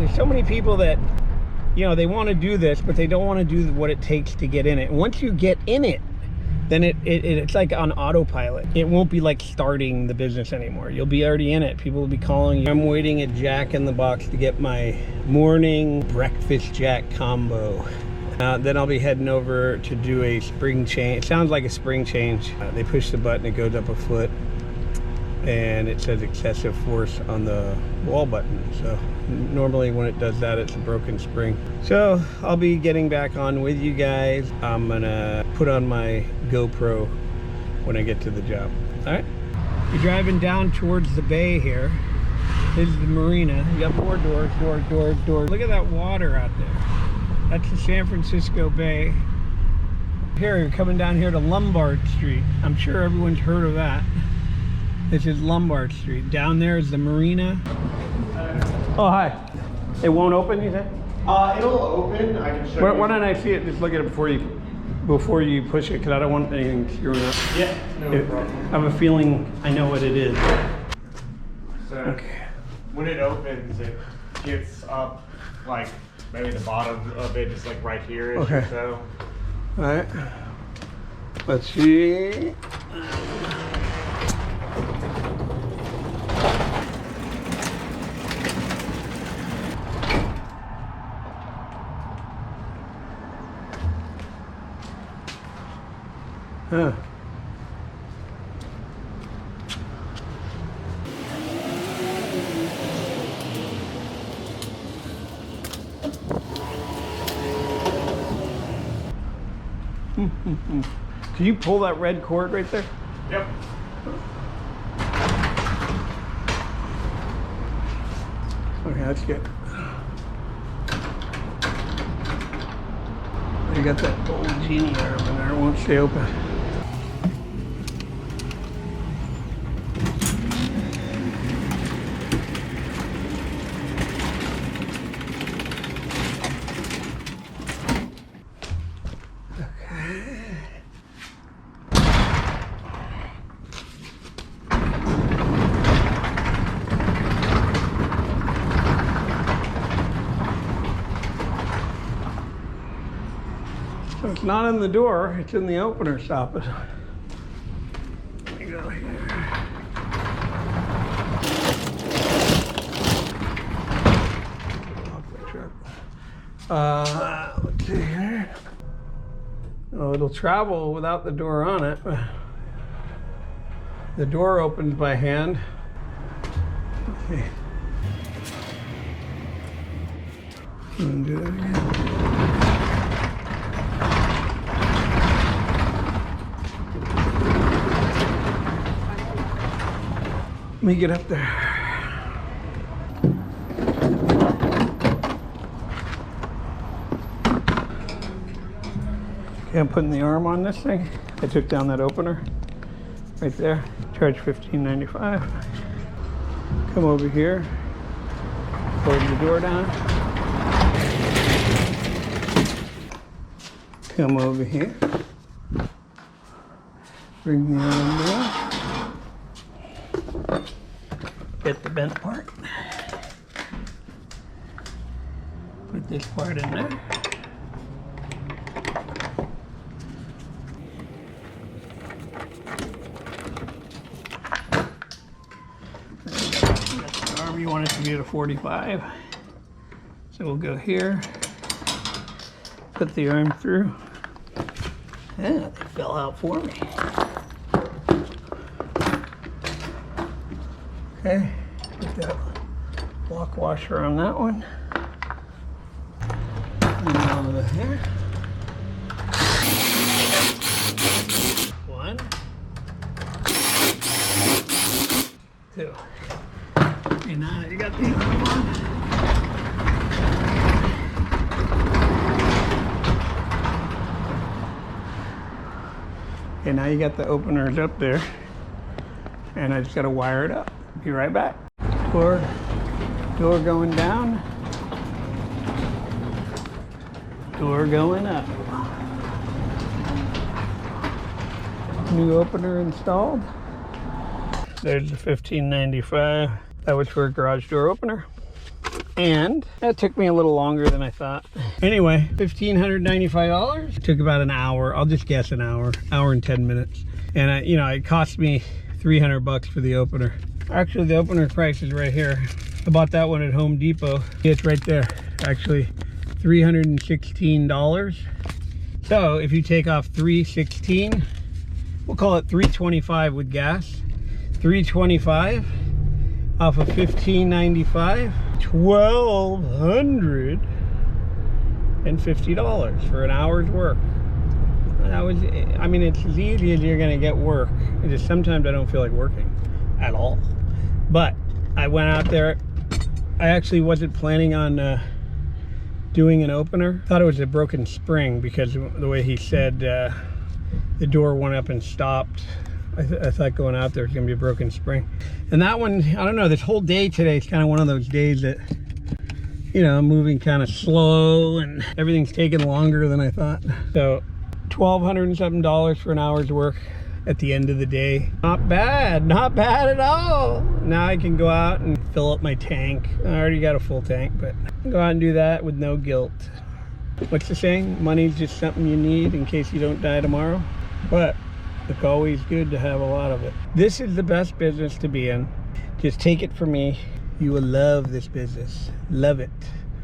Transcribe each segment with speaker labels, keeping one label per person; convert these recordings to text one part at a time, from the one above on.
Speaker 1: there's so many people that, you know, they want to do this, but they don't want to do what it takes to get in it. Once you get in it, then it's like on autopilot. It won't be like starting the business anymore. You'll be already in it. People will be calling you. I'm waiting at Jack in the Box to get my morning breakfast Jack combo. Then I'll be heading over to do a spring change. It sounds like a spring change. They push the button, it goes up a foot, and it says excessive force on the wall button. So normally when it does that, it's a broken spring. So I'll be getting back on with you guys. I'm gonna put on my GoPro when I get to the job. All right, you're driving down towards the bay here. This is the marina. You got more doors. Look at that water out there. That's the San Francisco Bay. Here, you're coming down here to Lombard Street. I'm sure everyone's heard of that. This is Lombard Street. Down there is the marina. Oh, hi. It won't open, you said?
Speaker 2: It'll open. I can show you.
Speaker 1: Why don't I see it? Just look at it before you push it, because I don't want anything screwing up.
Speaker 2: Yeah, no problem.
Speaker 1: I have a feeling I know what it is.
Speaker 2: So,
Speaker 1: okay.
Speaker 2: When it opens, it gets up like maybe the bottom of it, just like right here.
Speaker 1: Okay.
Speaker 2: So.
Speaker 1: All right. Let's see. Huh. Can you pull that red cord right there?
Speaker 2: Yep.
Speaker 1: Okay, that's good. You got that old genie arm in there, it won't stay open. So it's not in the door, it's in the opener socket. Let me go here. Let's see here. Oh, it'll travel without the door on it. The door opens by hand. Okay. Do that again. Let me get up there. Okay, I'm putting the arm on this thing. I took down that opener right there. Charge $15.95. Come over here. Close the door down. Come over here. Bring the arm down. Get the bent part. Put this part in there. The arm, you want it to be at a 45. So we'll go here. Put the arm through. Yeah, they fell out for me. Okay, put that lock washer on that one. And over here. One. Two. Okay, now you got the other one. Okay, now you got the openers up there. And I just gotta wire it up. Be right back. Door going down. Door going up. New opener installed. There's the $15.95. That was for a garage door opener. And that took me a little longer than I thought. Anyway, $1,595. Took about an hour. I'll just guess an hour and 10 minutes. And it cost me $300 for the opener. Actually, the opener price is right here. I bought that one at Home Depot. It's right there. Actually, $316. So if you take off $316, we'll call it $325 with gas. $325 off of $1,595, $1,250 for an hour's work. I mean, it's as easy as you're gonna get work. It's just sometimes I don't feel like working at all. But I went out there. I actually wasn't planning on doing an opener. Thought it was a broken spring because the way he said the door went up and stopped. I thought going out there was gonna be a broken spring. And that one, I don't know, this whole day today is kind of one of those days that, I'm moving kind of slow and everything's taking longer than I thought. So $1,200 and something for an hour's work at the end of the day. Not bad at all. Now I can go out and fill up my tank. I already got a full tank, but I can go out and do that with no guilt. What's the saying? Money's just something you need in case you don't die tomorrow. But it's always good to have a lot of it. This is the best business to be in. Just take it from me. You will love this business. Love it.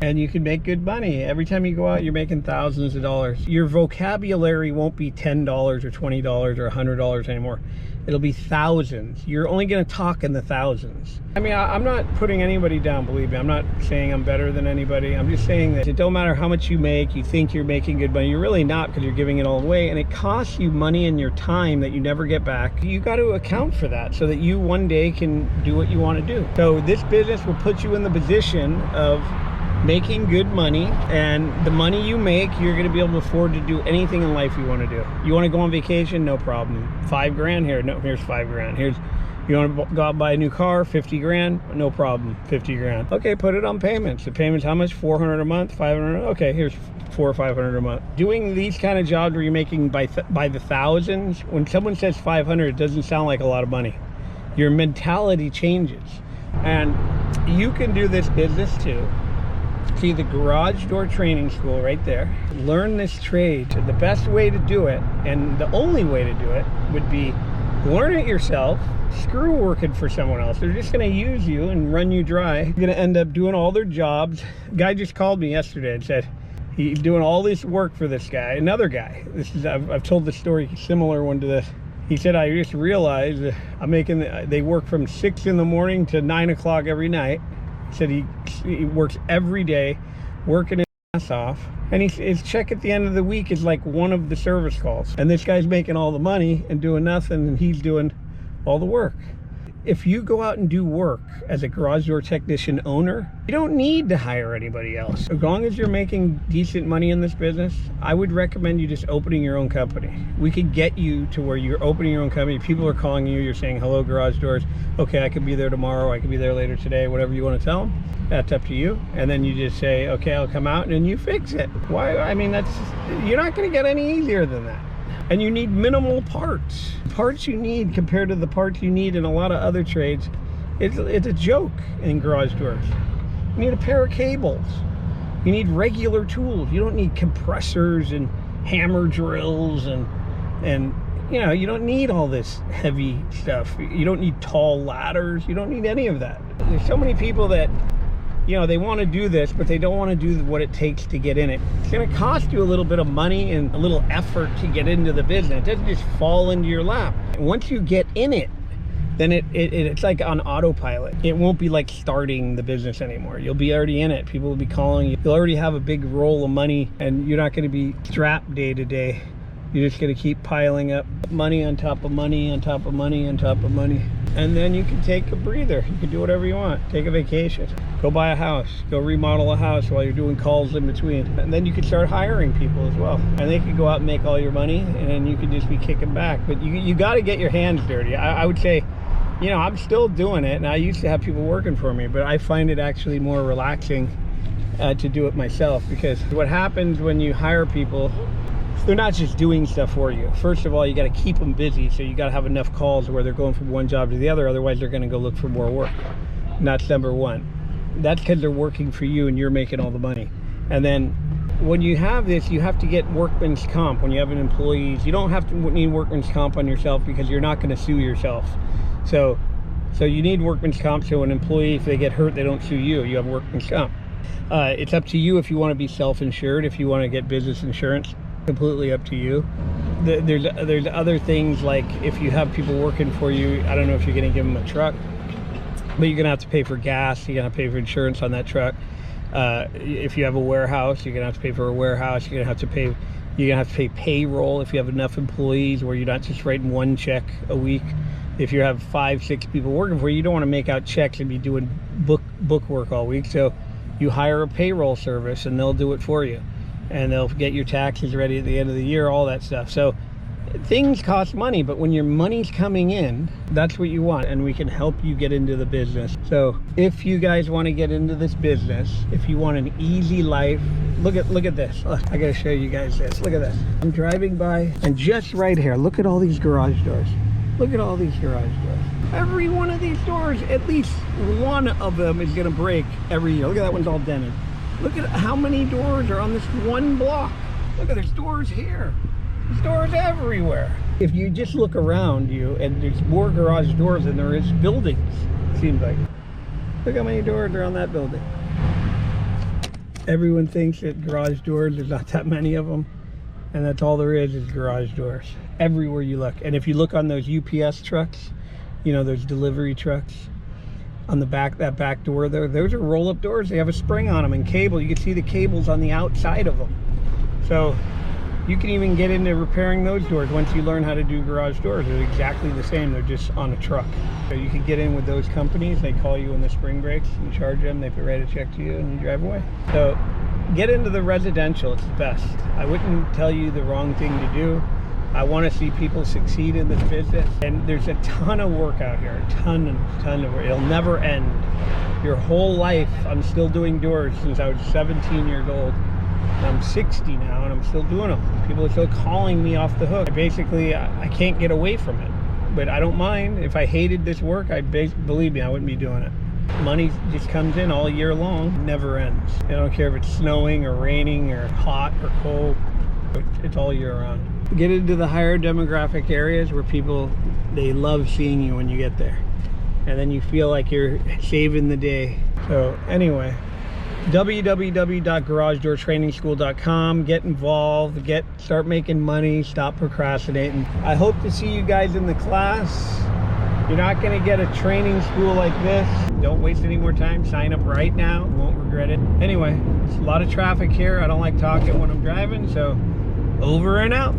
Speaker 1: And you can make good money. Every time you go out, you're making thousands of dollars. Your vocabulary won't be $10 or $20 or $100 anymore. It'll be thousands. You're only gonna talk in the thousands. I mean, I'm not putting anybody down, believe me. I'm not saying I'm better than anybody. I'm just saying that it don't matter how much you make, you think you're making good money. You're really not, because you're giving it all away, and it costs you money and your time that you never get back. You got to account for that so that you one day can do what you want to do. So this business will put you in the position of making good money, and the money you make, you're going to be able to afford to do anything in life you want to do. You want to go on vacation? No problem. 5 grand here. No, here's 5 grand. Here's, you want to go out and buy a new car? 50 grand? No problem. 50 grand. Okay, put it on payments. The payments, how much? 400 a month? 500? Okay, here's 400 or 500 a month. Doing these kind of jobs where you're making by the thousands, when someone says 500, it doesn't sound like a lot of money. Your mentality changes. And you can do this business too. See the Garage Door Training School right there. Learn this trade. The best way to do it, and the only way to do it, would be learn it yourself. Screw working for someone else. They're just going to use you and run you dry. You're going to end up doing all their jobs. A guy just called me yesterday and said he's doing all this work for this guy. Another guy. I've told the story, similar one to this. He said, I just realized they work from 6 in the morning to 9 o'clock every night. He said he works every day, working his ass off, and his check at the end of the week is like one of the service calls. And this guy's making all the money and doing nothing, and he's doing all the work. If you go out and do work as a garage door technician owner, you don't need to hire anybody else. As long as you're making decent money in this business, I would recommend you just opening your own company. We could get you to where you're opening your own company. People are calling you, you're saying, hello, Garage Doors. Okay, I could be there tomorrow, I could be there later today, whatever you want to tell them. That's up to you. And then you just say, okay, I'll come out, and then you fix it. Why? I mean, you're not going to get any easier than that. And you need minimal parts. Parts you need compared to the parts you need in a lot of other trades, it's a joke in garage doors. You need a pair of cables. You need regular tools. You don't need compressors and hammer drills and you don't need all this heavy stuff. You don't need tall ladders. You don't need any of that. There's so many people that they want to do this, but they don't want to do what it takes to get in it. It's going to cost you a little bit of money and a little effort to get into the business. It doesn't just fall into your lap. Once you get in it, then it's like on autopilot. It won't be like starting the business anymore. You'll be already in it. People will be calling you. You'll already have a big roll of money, and you're not going to be strapped day to day. You're just going to keep piling up money on top of money on top of money on top of money. And then you can take a breather. You can do whatever you want. Take a vacation. Go buy a house. Go remodel a house while you're doing calls in between. And then you can start hiring people as well. And they can go out and make all your money, and then you can just be kicking back. But you got to get your hands dirty. I would say, I'm still doing it, and I used to have people working for me, but I find it actually more relaxing to do it myself, because what happens when you hire people, they're not just doing stuff for you. First of all, you got to keep them busy, so you got to have enough calls where they're going from one job to the other, otherwise they're going to go look for more work. And that's number one. That's because they're working for you and you're making all the money. And then when you have this, you have to get workman's comp. When you have an employees, you don't have to need workman's comp on yourself because you're not going to sue yourself. So you need workman's comp, so an employee, if they get hurt, they don't sue you. You have workman's comp. It's up to you if you want to be self-insured, if you want to get business insurance. Completely up to you. There's other things, like if you have people working for you, I don't know if you're going to give them a truck, but you're going to have to pay for gas. You're going to pay for insurance on that truck. If you have a warehouse, you're going to have to pay for a warehouse. You're going to have to pay payroll if you have enough employees where you're not just writing one check a week. If you have 5-6 people working for you, you don't want to make out checks and be doing book work all week. So you hire a payroll service and they'll do it for you. And they'll get your taxes ready at the end of the year, all that stuff. So things cost money, but when your money's coming in, that's what you want, and we can help you get into the business. So if you guys want to get into this business, if you want an easy life, look at this. Look, I gotta show you guys this. Look at this. I'm driving by, and just right here, look at all these garage doors. Look at all these garage doors. Every one of these doors, at least one of them is gonna break every year. Look at that one's all dented. Look at how many doors are on this one block. Look at, there's doors here. There's doors everywhere. If you just look around you, and there's more garage doors than there is buildings, it seems like. Look how many doors are on that building. Everyone thinks that garage doors, there's not that many of them. And that's all there is garage doors. Everywhere you look. And if you look on those UPS trucks, you know, those delivery trucks, on the back, that back door there, those are roll-up doors. They have a spring on them and cable. You can see the cables on the outside of them. So you can even get into repairing those doors once you learn how to do garage doors. They're exactly the same. They're just on a truck. So you can get in with those companies. They call you when the spring breaks. You charge them. They write a check to you and you drive away. So get into the residential. It's the best. I wouldn't tell you the wrong thing to do. I want to see people succeed in this business, and there's a ton of work out here, a ton of work. It'll never end. Your whole life, I'm still doing doors since I was 17 years old. And I'm 60 now, and I'm still doing them. People are still calling me off the hook. Basically, I can't get away from it, but I don't mind. If I hated this work, believe me, I wouldn't be doing it. Money just comes in all year long, never ends. I don't care if it's snowing or raining or hot or cold. It's all year round. Get into the higher demographic areas where people, they love seeing you when you get there, and then you feel like you're saving the day. So anyway, www.garagedoortrainingschool.com. Get involved, start making money, stop procrastinating. I hope to see you guys in the class. You're not going to get a training school like this. Don't waste any more time. Sign up right now. You won't regret it. Anyway, there's a lot of traffic here. I don't like talking when I'm driving, so over and out.